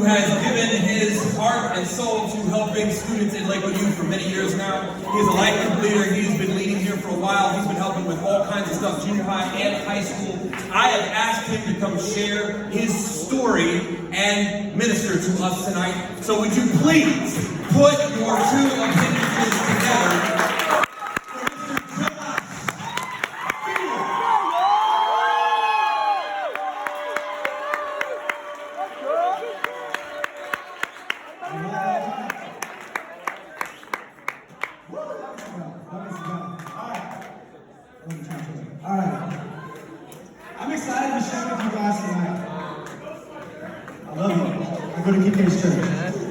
has given his heart and soul to helping students in Lakewood Youth for many years now. He's a life group leader. He's been leading here for a while. He's been helping with all kinds of stuff, junior high and high school. I have asked him to come share his story and minister to us tonight. So would you please put your two opinions together? Alright. I'm excited to share with you guys tonight. I love you. I go to KK's church.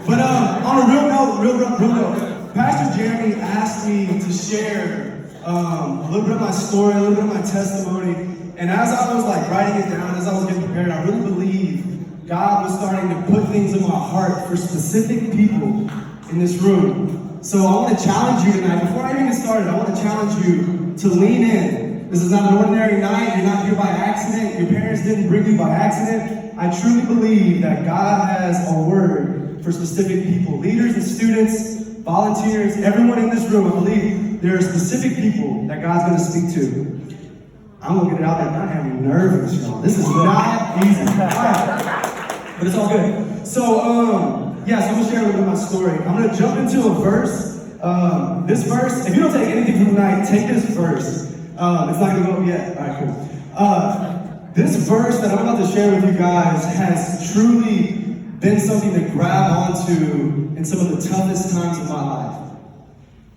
But on a real note, Pastor Jeremy asked me to share a little bit of my story, a little bit of my testimony. And as I was writing it down, as I was getting prepared, I really believe God was starting to put things in my heart for specific people in this room. So I want to challenge you tonight. Before I even get started, I want to challenge you to lean in. This is not an ordinary night. You're not here by accident. Your parents didn't bring you by accident. I truly believe that God has a word for specific people. Leaders and students, volunteers, everyone in this room, I believe there are specific people that God's going to speak to. I'm going to get it out there. I am nervous, y'all. This is not easy. But it's all good. So, so I'm going to share a little bit of my story. I'm going to jump into a verse. This verse, if you don't take anything from tonight, take this verse. It's not going to go yet. All right, cool. This verse that I'm about to share with you guys has truly been something to grab onto in some of the toughest times of my life.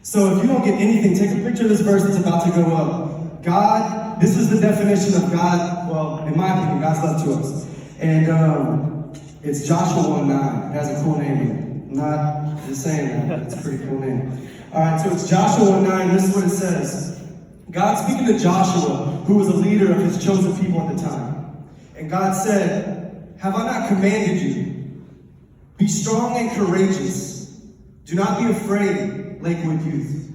So if you don't get anything, take a picture of this verse that's about to go up. God, this is the definition of God, well, in my opinion, God's love to us. And it's Joshua 1:9. It has a cool name in it. I'm not just saying that, it's a pretty cool name. All right, so it's Joshua 1:9. This is what it says. God speaking to Joshua, who was a leader of his chosen people at the time. And God said, "Have I not commanded you? Be strong and courageous. Do not be afraid, Lakewood Youth.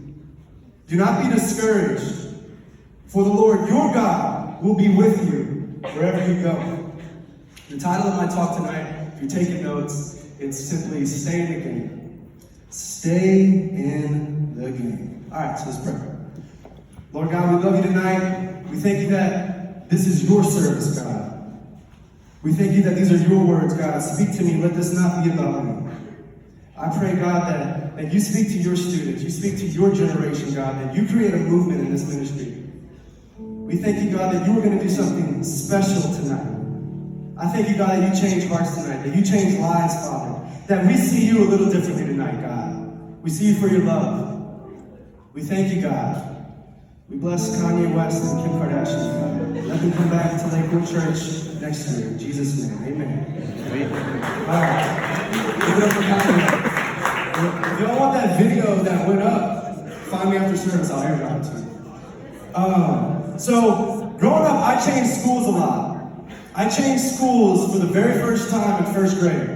Do not be discouraged, for the Lord your God will be with you wherever you go." The title of my talk tonight, if you're taking notes, it's simply Stay in the Game. Stay in the game. All right, so let's pray. Lord God, we love you tonight. We thank you that this is your service, God. We thank you that these are your words, God. Speak to me. Let this not be about me. I pray, God, that you speak to your students. You speak to your generation, God, that you create a movement in this ministry. We thank you, God, that you are going to do something special tonight. I thank you, God, that you change hearts tonight, that you change lives, Father, that we see you a little differently tonight, God. We see you for your love. We thank you, God. We bless Kanye West and Kim Kardashian, God. Let them come back to Lakewood Church next year. In Jesus' name, amen. All right. Give it up for Kanye. If y'all want that video that went up, find me after service. I'll airdrop it to you. So, growing up, I changed schools a lot. I changed schools for the very first time in first grade.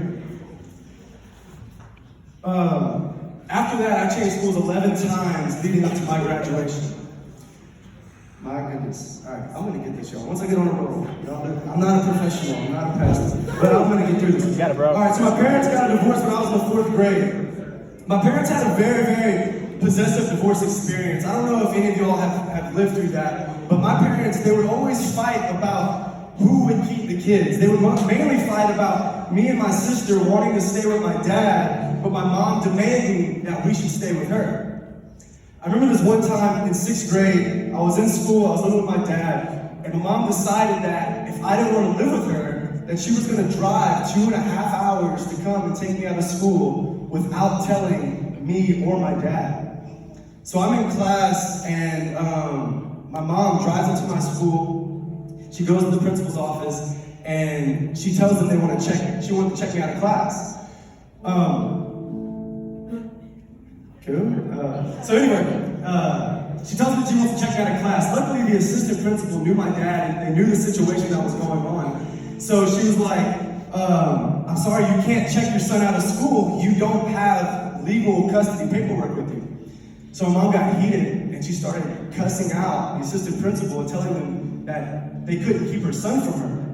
After that, I changed schools 11 times leading up to my graduation. My goodness. All right, I'm going to get this, y'all. Once I get on the road, I'm not a professional, I'm not a pastor, but I'm going to get through this. You got it, bro. All right, so my parents got a divorce when I was in the 4th grade. My parents had a very, very possessive divorce experience. I don't know if any of y'all have lived through that, but my parents, they would always fight about who would keep the kids. They would mainly fight about me and my sister wanting to stay with my dad, but my mom demanding that we should stay with her. I remember this one time in 6th grade, I was in school, I was living with my dad, and my mom decided that if I didn't want to live with her, that she was going to drive 2.5 hours to come and take me out of school without telling me or my dad. So I'm in class, and my mom drives into my school. She goes to the principal's office, and she tells them they want to check. She wanted to check me out of class. So anyway, she tells me that she wants to check me out of class. Luckily, the assistant principal knew my dad, and they knew the situation that was going on. So she was like, "I'm sorry, you can't check your son out of school. You don't have legal custody paperwork with you." So my mom got heated, and she started cussing out the assistant principal and telling them that they couldn't keep her son from her.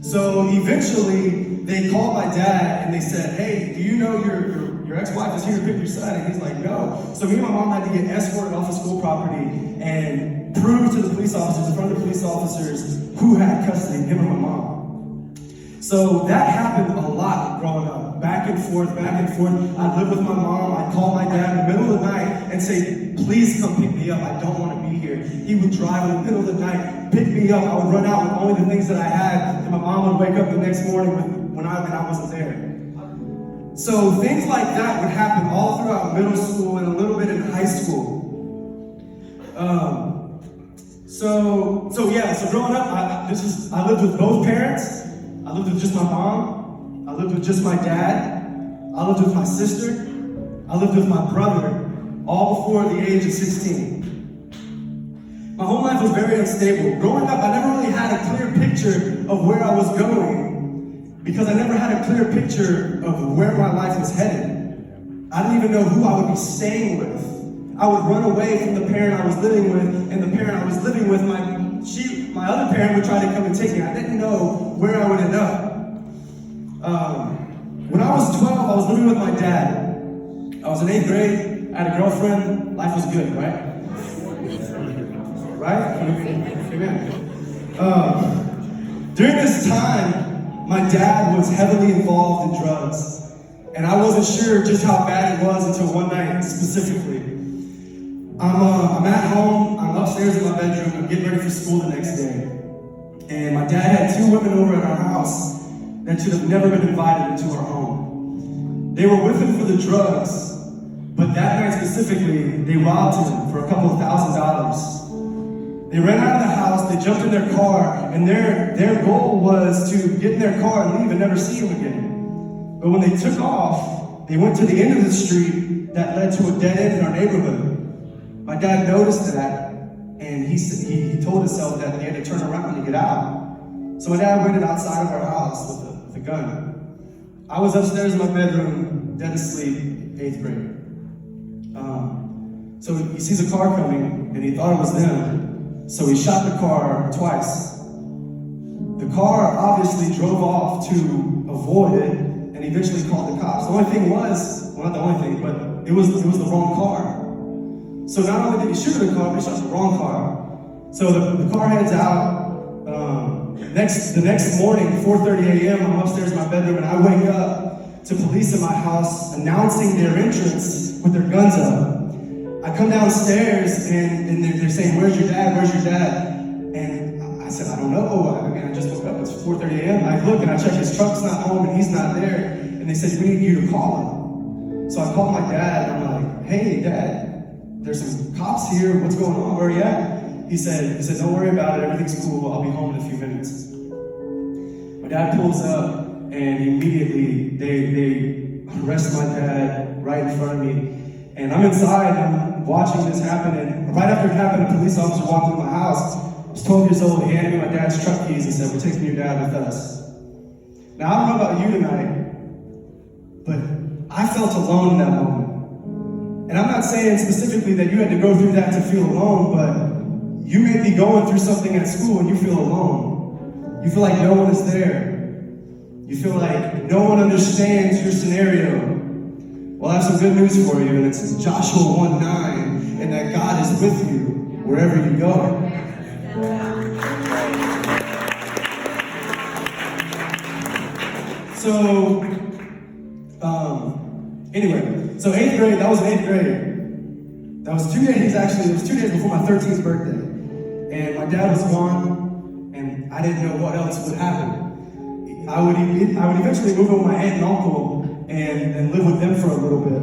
So eventually, they called my dad and they said, hey, do you know your ex-wife is here to pick your son? And he's like, no. So me and my mom had to get escorted off the school property and prove to the police officers, in front of the police officers, who had custody, him or my mom. So that happened a lot growing up, back and forth, back and forth. I'd live with my mom, I'd call my dad in the middle of the night and say, please come pick me up, I don't want to be here. He would drive in the middle of the night, pick me up, I would run out with only the things that I had, and my mom would wake up the next morning when I wasn't there. So things like that would happen all throughout middle school and a little bit in high school. So growing up, I lived with both parents. I lived with just my mom. I lived with just my dad. I lived with my sister. I lived with my brother, all before the age of 16. My home life was very unstable. Growing up, I never really had a clear picture of where I was going because I never had a clear picture of where my life was headed. I didn't even know who I would be staying with. I would run away from the parent I was living with, and the parent I was living with, my other parent would try to come and take me. I didn't know where I would end up. When I was 12, I was living with my dad. I was in 8th grade, I had a girlfriend, life was good, right? Right? Amen. During this time, my dad was heavily involved in drugs. And I wasn't sure just how bad it was until one night specifically. I'm at home, I'm upstairs in my bedroom, I'm getting ready for school the next day. And my dad had 2 women over at our house that should have never been invited into our home. They were with him for the drugs, but that night specifically, they robbed him for a couple of $1,000s. They ran out of the house, they jumped in their car, and their goal was to get in their car and leave and never see him again. But when they took off, they went to the end of the street that led to a dead end in our neighborhood. My dad noticed that, and he told himself that they had to turn around to get out. So my dad waited outside of our house with a gun. I was upstairs in my bedroom, dead asleep, 8th grade. So he sees a car coming, and he thought it was them. So he shot the car twice. The car obviously drove off to avoid it, and eventually called the cops. The only thing was, well, not the only thing, but it was the wrong car. So not only did he shoot the car, but he shot the wrong car. So the car heads out. The next morning, 4:30 a.m., I'm upstairs in my bedroom, and I wake up to police in my house announcing their entrance with their guns up. I come downstairs, and they're saying, where's your dad, where's your dad? And I said, I don't know, I mean, I just woke up, it's 4:30 a.m. I look, and I check his truck's not home, and he's not there. And they said, we need you to call him. So I called my dad, and I'm like, hey, Dad, there's some cops here, what's going on, where are you at? He said, don't worry about it, everything's cool, I'll be home in a few minutes. My dad pulls up, and immediately they arrest my dad right in front of me. And I'm inside, I'm watching this happen, and right after it happened, a police officer walked into my house. I was 12 years old, he handed me my dad's truck keys and said, we're taking your dad with us. Now, I don't know about you tonight, but I felt alone in that moment. And I'm not saying specifically that you had to go through that to feel alone, but you may be going through something at school and you feel alone. You feel like no one is there. You feel like no one understands your scenario. Well, I have some good news for you, and it's Joshua 1:9, and that God is with you wherever you go. So, so 8th grade, that was in 8th grade. That was 2 days, actually, it was 2 days before my 13th birthday. And my dad was gone, and I didn't know what else would happen. I would eventually move in with my aunt and uncle and live with them for a little bit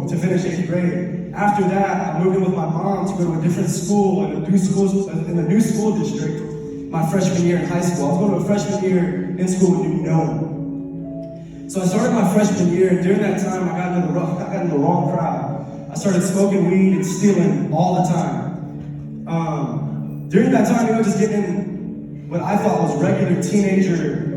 to finish 8th grade. After that, I moved in with my mom to go to a different school in a new school district my freshman year in high school. I was going to a freshman year in school with no one. So I started my freshman year, and during that time, I got in the wrong crowd. I started smoking weed and stealing all the time. During that time, just getting in what I thought was regular teenager,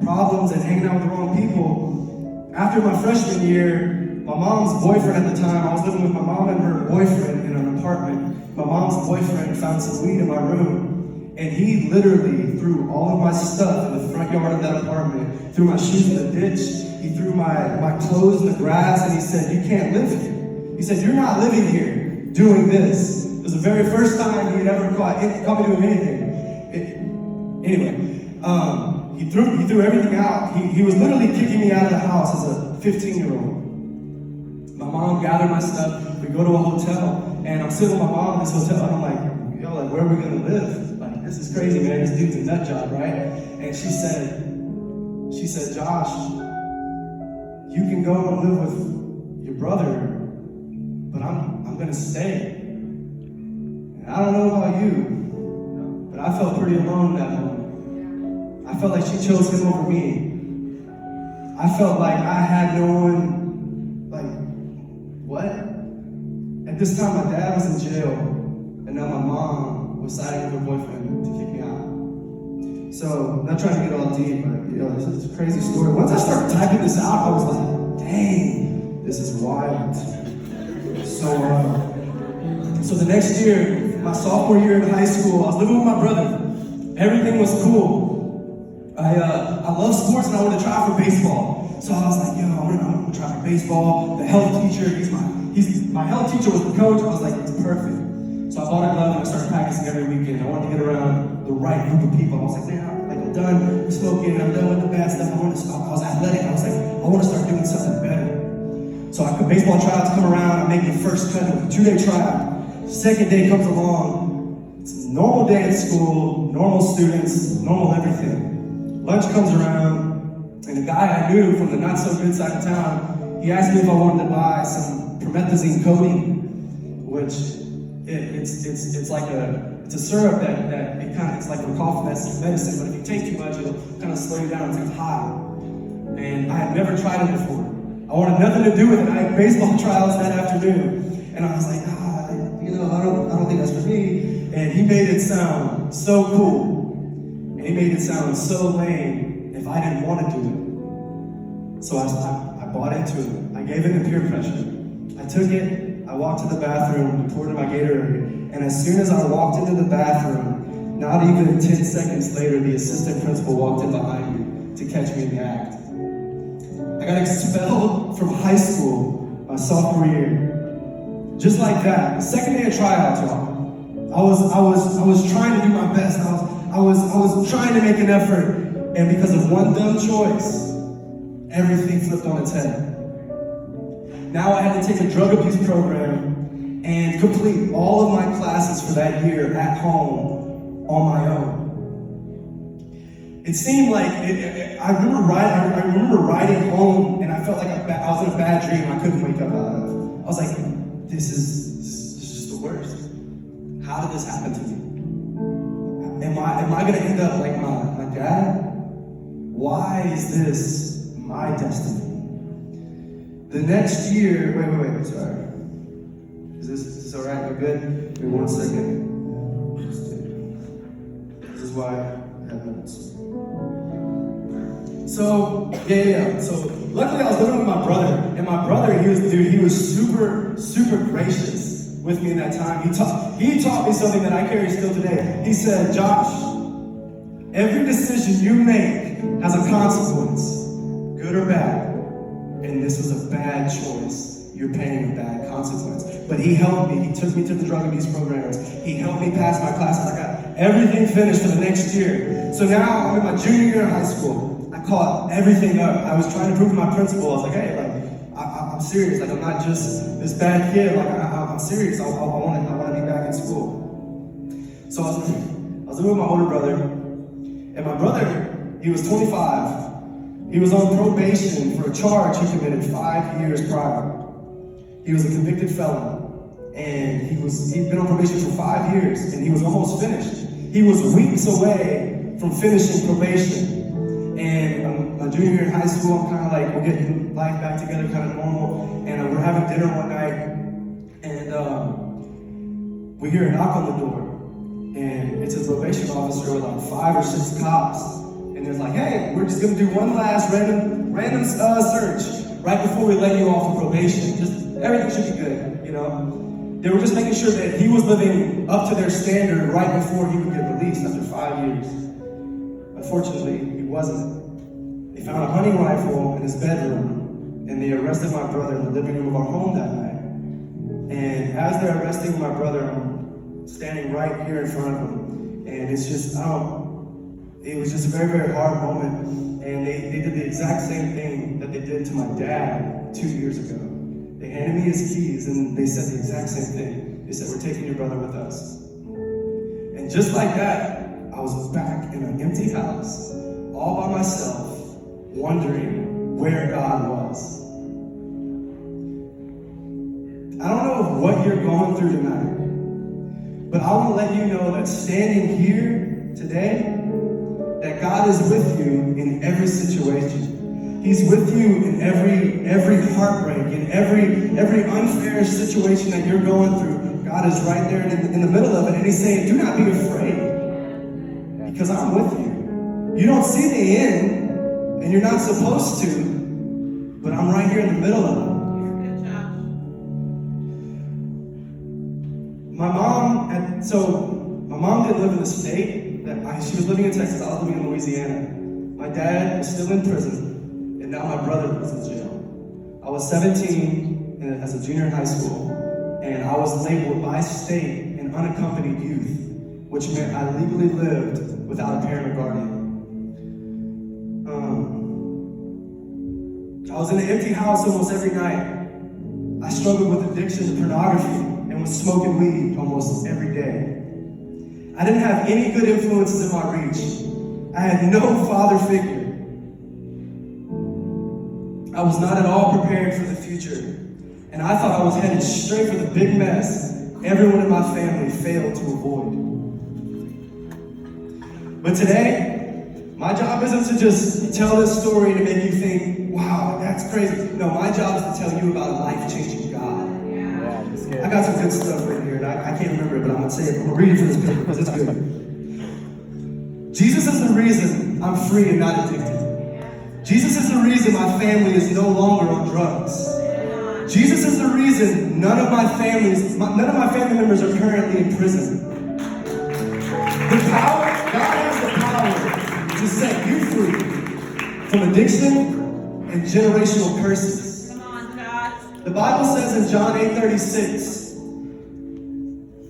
problems and hanging out with the wrong people. After my freshman year, my mom's boyfriend at the time, I was living with my mom and her boyfriend in an apartment. My mom's boyfriend found some weed in my room, And he literally threw all of my stuff in the front yard of that apartment, threw my shoes in the ditch, he threw my clothes in the grass, and he said, "You can't live here." He said, "You're not living here doing this." It was the very first time he had ever caught me doing anything. He threw everything out. He was literally kicking me out of the house as a 15-year-old. My mom gathered my stuff. We go to a hotel, and I'm sitting with my mom in this hotel, and I'm like, "Yo, like, where are we gonna live? Like, this is crazy, man. This dude's a nut job, right?" And she said, "Josh, you can go and live with your brother, but I'm gonna stay." And I don't know about you, but I felt pretty alone that moment. I felt like she chose him over me. I felt like I had no one, like, what? At this time, my dad was in jail, and now my mom was siding with her boyfriend to kick me out. So, I'm not trying to get all deep, but this is a crazy story. Once I started typing this out, I was like, dang, this is wild. So the next year, my sophomore year in high school, I was living with my brother. Everything was cool. I love sports and I wanted to try for baseball. So I was like, I'm gonna try for baseball. The health teacher, my health teacher was the coach. I was like, it's perfect. So I bought a glove and I started practicing every weekend. I wanted to get around the right group of people. I was like, man, I'm done smoking. I'm done with the bad stuff. I was athletic. I was like, I want to start doing something better. So baseball tryouts come around. I make the first cut of a 2-day tryout. Second day comes along. It's a normal day at school, normal students, normal everything. Lunch comes around, and a guy I knew from the not so good side of town, he asked me if I wanted to buy some promethazine codeine, which it's like a syrup that it's like a cough medicine, but if you take too much, it'll kind of slow you down and take high. And I had never tried it before. I wanted nothing to do with it. I had baseball tryouts that afternoon, and I was like, I don't think that's for me. And he made it sound so cool. And he made it sound so lame if I didn't want to do it. So I bought into it. I gave it in peer pressure. I took it, I walked to the bathroom, poured in my Gatorade, and as soon as I walked into the bathroom, not even 10 seconds later, the assistant principal walked in behind me to catch me in the act. I got expelled from high school my sophomore year. Just like that. The second day of tryouts, y'all. I was trying to do my best. I was trying to make an effort, and because of one dumb choice, everything flipped on its head. Now I had to take a drug abuse program and complete all of my classes for that year at home on my own. It seemed like I remember riding home, and I felt like I was in a bad dream I couldn't wake up out of. I was like, this is just the worst. How did this happen to me? Am I gonna end up like my dad? Why is this my destiny? The next year, wait, sorry. Is this all right? We're good? Wait 1 second. This is why I have minutes. So, yeah. So, luckily I was living with my brother. And my brother, he was super, super gracious with me in that time. He taught me something that I carry still today. He said, Josh, every decision you make has a consequence, good or bad. And this was a bad choice. You're paying a bad consequence. But he helped me. He took me to the drug abuse programs. He helped me pass my classes. I got everything finished for the next year. So now I'm in my junior year of high school. I caught everything up. I was trying to prove to my principal. I was like, hey, I'm serious. Like, I'm not just this bad kid. Like, I'm serious. I want to be back in school. So I was living with my older brother. And my brother, he was 25. He was on probation for a charge he committed 5 years prior. He was a convicted felon, and he'd been on probation for 5 years, and he was almost finished. He was weeks away from finishing probation. And my junior year in high school, I'm kind of like, we're getting life back together, kind of normal, and we're having dinner one night, and we hear a knock on the door, and it's a probation officer with like 5 or 6 cops. And they're like, hey, we're just gonna do one last random search right before we let you off of probation. Just everything should be good, you know? They were just making sure that he was living up to their standard right before he would get released after 5 years. Unfortunately, he wasn't. They found a hunting rifle in his bedroom, and they arrested my brother in the living room of our home that night. And as they're arresting my brother, I'm standing right here in front of him. And it's just, it was just a very, very hard moment. And they did the exact same thing that they did to my dad 2 years ago. They handed me his keys and they said the exact same thing. They said, "We're taking your brother with us." And just like that, I was back in an empty house, all by myself, wondering where God was. I don't know what you're going through tonight, but I want to let you know that standing here today, that God is with you in every situation. He's with you in every heartbreak, in every unfair situation that you're going through. God is right there in the middle of it, and he's saying, "Do not be afraid, because I'm with you. You don't see the end, and you're not supposed to, but I'm right here in the middle of it." My mom didn't live in the state. She was living in Texas. I was living in Louisiana. My dad was still in prison, and now my brother was in jail. I was 17 as a junior in high school, and I was labeled by state an unaccompanied youth, which meant I legally lived without a parent or guardian. I was in an empty house almost every night. I struggled with addiction to pornography and was smoking weed almost every day. I didn't have any good influences in my reach. I had no father figure. I was not at all prepared for the future, and I thought I was headed straight for the big mess everyone in my family failed to avoid. But today, my job isn't to just tell this story to make you think, "Wow, that's crazy." No, my job is to tell you about a life-changing God. I got some good stuff right here, and I can't remember it, but I'm gonna say it. I'm gonna read it for this paper because it's good. Jesus is the reason I'm free and not addicted. Jesus is the reason my family is no longer on drugs. Jesus is the reason none of my family members are currently in prison. God has the power to set you free from addiction and generational curses. The Bible says in John 8:36,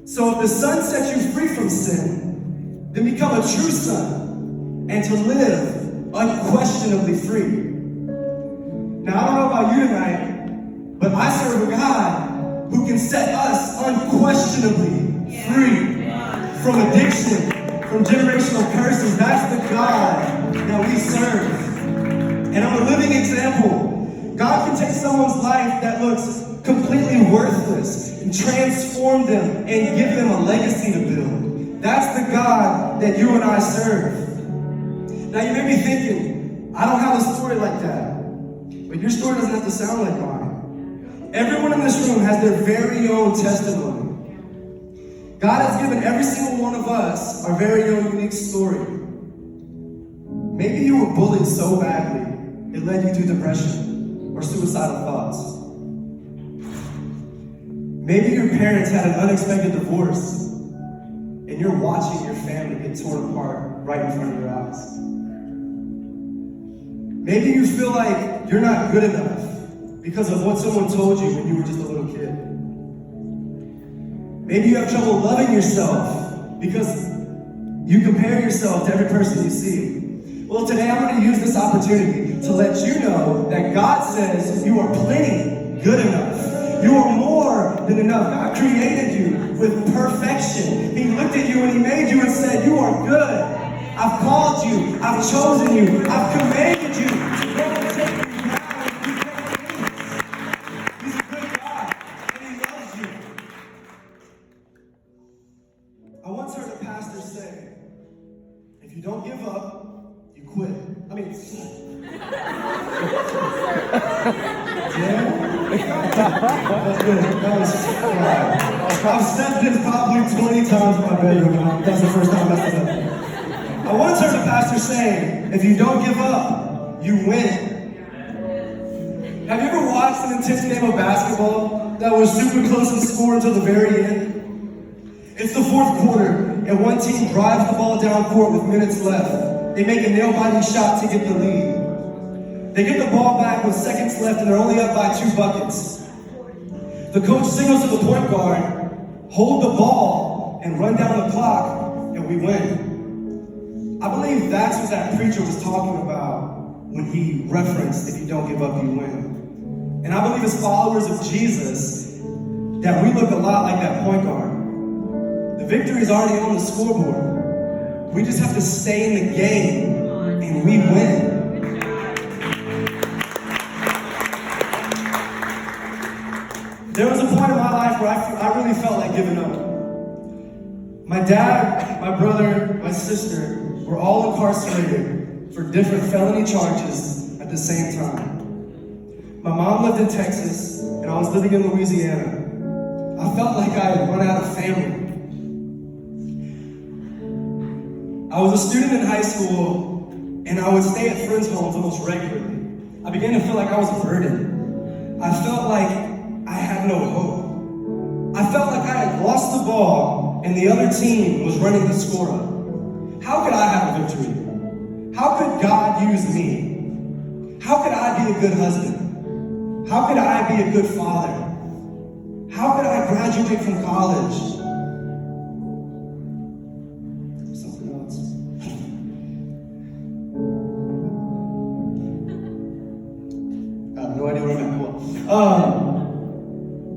"So if the Son sets you free from sin, then become a true son, and to live unquestionably free." Now, I don't know about you tonight, but I serve a God who can set us unquestionably free from addiction, from generational curses. That's the God that we serve. And I'm a living example. God can take someone's life that looks completely worthless and transform them and give them a legacy to build. That's the God that you and I serve. Now you may be thinking, "I don't have a story like that." But your story doesn't have to sound like mine. Everyone in this room has their very own testimony. God has given every single one of us our very own unique story. Maybe you were bullied so badly it led you to depression or suicidal thoughts. Maybe your parents had an unexpected divorce and you're watching your family get torn apart right in front of your eyes. Maybe you feel like you're not good enough because of what someone told you when you were just a little kid. Maybe you have trouble loving yourself because you compare yourself to every person you see. Well, today I'm going to use this opportunity to let you know that God says you are plenty good enough. You are more than enough. God created you with perfection. He looked at you and He made you and said, "You are good. I've called you. I've chosen you. I've commanded you to go and take you now and do great things." He's a good God and He loves you. I once heard a pastor say, "If you don't give up, you quit." I mean, yeah. That's good. I've said this probably 20 times in my bedroom. That's the first time I messed it up. I once heard a pastor say, "If you don't give up, you win." Have you ever watched watched an intense game of basketball that was super close in score until the very end? It's the fourth quarter, and one team drives the ball down court with minutes left. They make a nail-biting shot to get the lead. They get the ball back with seconds left, and they're only up by 2 buckets. The coach signals to the point guard, hold the ball and run down the clock, and we win. I believe that's what that preacher was talking about when he referenced, if you don't give up, you win. And I believe as followers of Jesus, that we look a lot like that point guard. The victory is already on the scoreboard. We just have to stay in the game, and we win. There was a point in my life where I really felt like giving up. My dad, my brother, my sister were all incarcerated for different felony charges at the same time. My mom lived in Texas, and I was living in Louisiana. I felt like I had run out of family. I was a student in high school, and I would stay at friends' homes almost regularly. I began to feel like I was a burden. I felt like I had no hope. I felt like I had lost the ball, and the other team was running the score up. How could I have a victory? How could God use me? How could I be a good husband? How could I be a good father? How could I graduate from college? Something else. I have no idea where I'm at.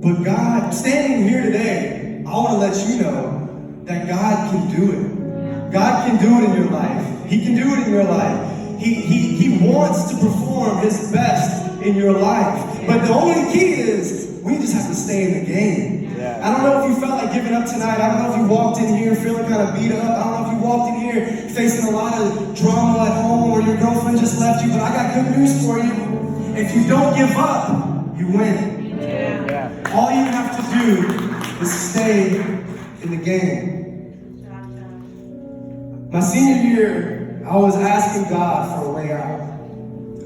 But God, standing here today, I want to let you know that God can do it. God can do it in your life. He can do it in your life. He wants to perform His best in your life. But the only key is we just have to stay in the game. Yeah. I don't know if you felt like giving up tonight. I don't know if you walked in here feeling kind of beat up. I don't know if you walked in here facing a lot of drama at home or your girlfriend just left you. But I got good news for you. If you don't give up, you win. Yeah. All you have to do is stay in the game. My senior year, I was asking God for a way out.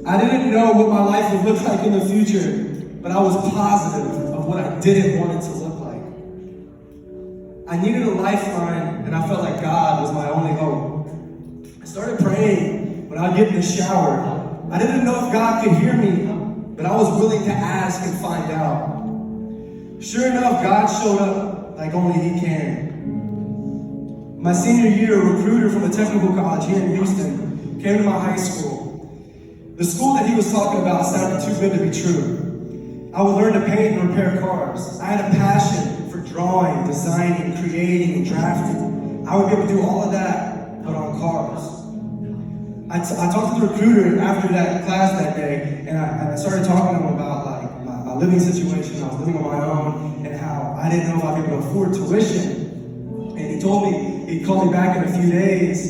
I didn't know what my life would look like in the future, but I was positive of what I didn't want it to look like. I needed a lifeline, and I felt like God was my only hope. I started praying when I'd get in the shower. I didn't know if God could hear me, but I was willing to ask and find out. Sure enough, God showed up like only He can. My senior year, a recruiter from a technical college here in Houston came to my high school. The school that he was talking about sounded too good to be true. I would learn to paint and repair cars. I had a passion for drawing, designing, creating, and drafting. I would be able to do all of that, but on cars. I talked to the recruiter after that class that day, and I started talking to him about like my living situation. I was living on my own, and how I didn't know if I'd be able to afford tuition. And he told me he'd call me back in a few days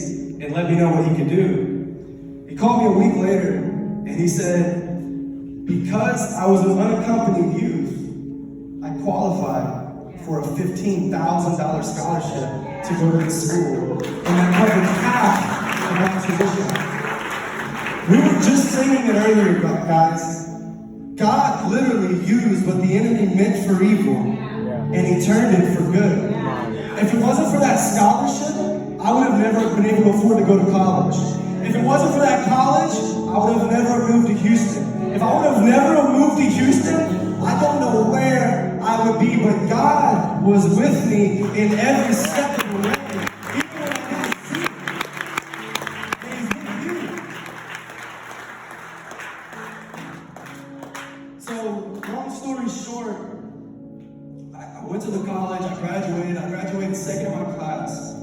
and let me know what he could do. He called me a week later, and he said, because I was an unaccompanied youth, I qualified for a $15,000 scholarship to go to the school, and that covered half of my tuition. We were just singing it earlier, guys. God literally used what the enemy meant for evil, and He turned it for good. If it wasn't for that scholarship, I would have never been able to afford to go to college. If it wasn't for that college, I would have never moved to Houston. If I would have never moved to Houston, I don't know where I would be, but God was with me in every step of the way. Even when I didn't see it, He's with you. So, long story short, I went to the college, I graduated second in my class.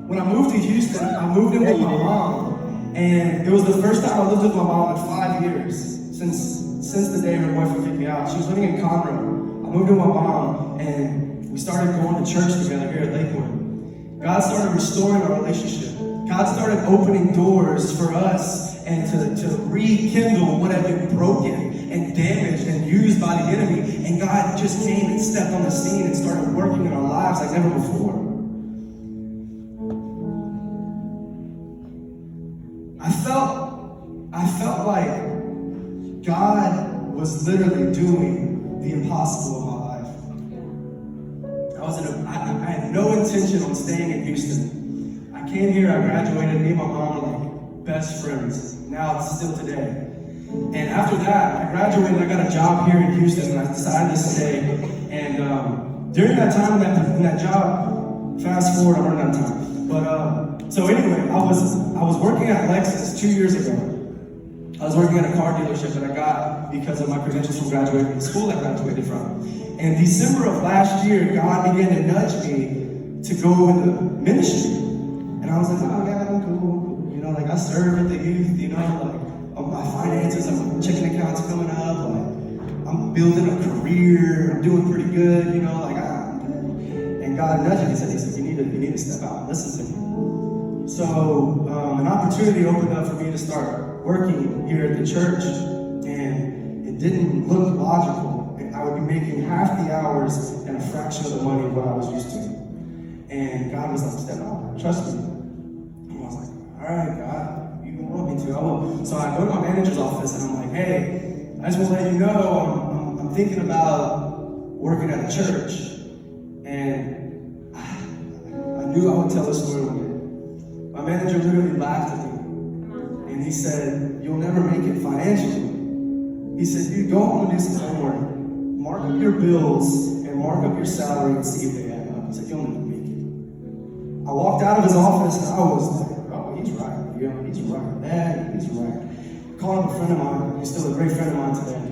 When I moved to Houston, I moved in with my mom, and it was the first time I lived with my mom in 5 years, since the day her boyfriend kicked me out. She was living in Conroe. I moved in with my mom, and we started going to church together here at Lakewood. God started restoring our relationship. God started opening doors for us and to rekindle what had been broken and damaged and used by the enemy. And God just came and stepped on the scene and started working in our lives like never before. I felt like God was literally doing the impossible in my life. I had no intention on staying in Houston. I came here, I graduated, me and my mom were like best friends. Now it's still today. And after that, I graduated, I got a job here in Houston, and I decided to stay. And during that time in that job, fast forward, I'm running out of time. But so anyway, I was working at Lexus 2 years ago. I was working at a car dealership that I got because of my credentials from graduating from the school I graduated from. And December of last year, God began to nudge me to go into ministry. And I was like, oh God, I'm cool. You know, like I serve at the youth, you know, like my finances, my checking account's coming up, like I'm building a career, I'm doing pretty good, you know, like and God nudged me, he said, you need to step out and listen to me. So an opportunity opened up for me to start working here at the church, and it didn't look logical. I would be making half the hours and a fraction of the money of what I was used to. And God was like, step out, trust me. And I was like, all right, God, you want me to, I will. So I go to my manager's office and I'm like, hey, I just want to let you know I'm thinking about working at a church. And I knew I would tell this story one day. My manager literally laughed at me. And he said, you'll never make it financially. He said, you go home and do some homework. Mark up your bills and mark up your salary and see if they add up. He said, you'll never make it. I walked out of his office and I was like, oh, he's right. You know, he's right. Dad, he's right. Called up a friend of mine. He's still a great friend of mine today.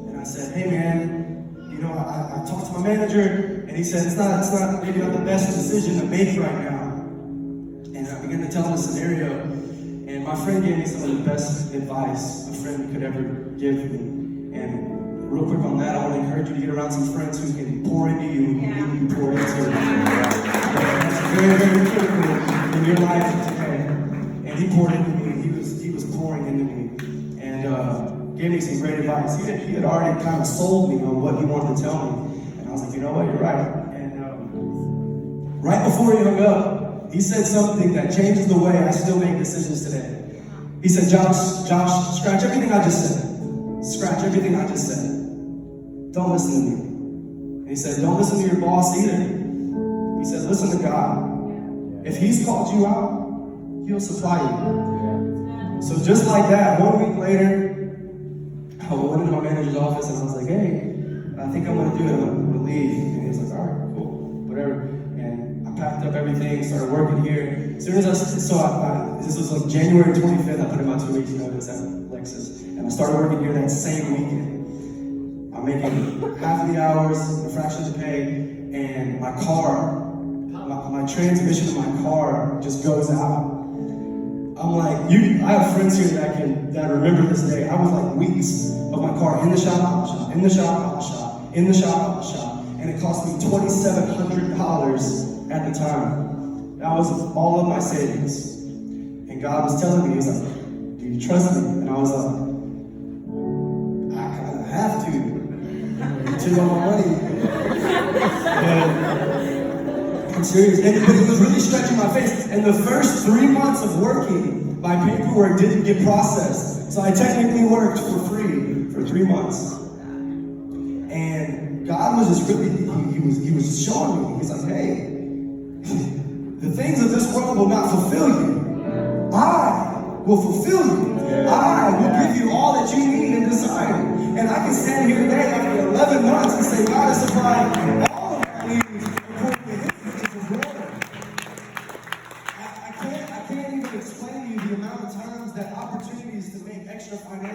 And I said, hey man, you know, I talked to my manager and he said, it's not maybe not the best decision to make right now. And I began to tell him the scenario. And my friend gave me some of the best advice a friend could ever give me. And real quick on that, I want to encourage you to get around some friends who can pour into you and who you pour into. That's very, very critical in your life today. And he poured into me. He was pouring into me, and gave me some great advice. He had already kind of sold me on what he wanted to tell me, and I was like, you know what, you're right. And right before he hung up, he said something that changes the way I still make decisions today. He said, Josh, scratch everything I just said. Scratch everything I just said. Don't listen to me. And he said, don't listen to your boss either. He said, listen to God. If he's called you out, he'll supply you. So just like that, 1 week later, I went into my manager's office and I was like, hey, I think I'm going to do it. I'm going to leave. And he was like, all right, cool, whatever. And I packed up everything, started working here. As soon as this was like January 25th, I put in my 2 weeks notice at Lexus. And I started working here that same weekend. I'm making half of the hours, a fraction of the pay, and my car, my transmission of my car just goes out. I'm like, I have friends here that remember this day. I was like weeks of my car in the shop, out the shop, in the shop, out the shop, in the shop, out the shop, and it cost me $2,700 at the time. That was all of my savings. And God was telling me, he was like, do you trust me? And I was like, I kind of have to. To all my money. And I'm serious. But it was really stretching my face. And the first 3 months of working, my paperwork didn't get processed. So I technically worked for free for 3 months. And God was just really, he was showing me. He's like, hey, the things of this world will not fulfill you. I will fulfill you. I will give you all that you need and desire. And I can stand here today after 11 months and say, God has supplied all of my needs according to his riches and glory. I can't even explain to you the amount of times that opportunities to make extra money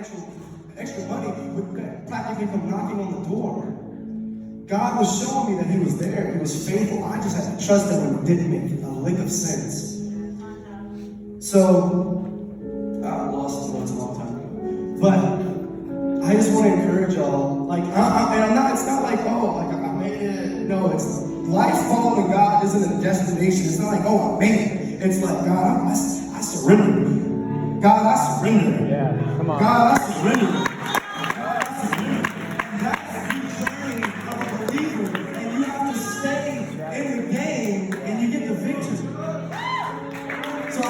would practically come knocking on the door. God was showing me that he was there. He was faithful. I just had to trust him when it didn't make a lick of sense. So, I lost this a long time ago. But I just want to encourage y'all, like, it's not like, oh, like I made it. No, it's life following God isn't a destination. It's not like, oh, I made it. It's like, God, I surrender. God, I surrender. Yeah, come on. God, I surrender. God, I surrender. That's the journey of a believer, and you have to stay in the game, and you get the victory. So I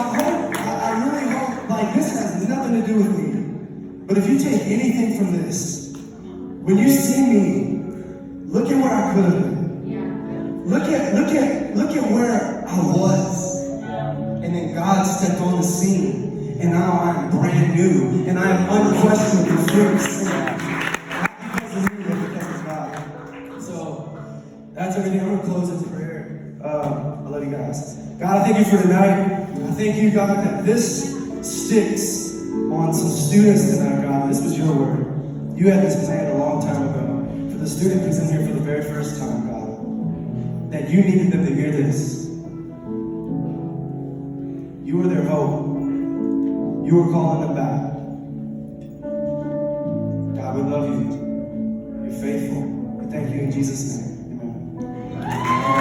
really hope, like, this has nothing to do with me. But if you take anything from this, when you see me, look at where I could have been. Look at where I was. And then God stepped on the scene. And now I'm brand new. And I am unquestionably fixed. Because of God. So that's everything. I'm gonna close this prayer. I love you guys. God, I thank you for tonight. I thank you, God, that this sticks on some students tonight, God. This was your word. You had this planned a long time ago. For the student who's in here for the very first time, God, that you needed them to hear this. You were their hope. You were calling them back. God, we love you. You're faithful. We thank you in Jesus' name.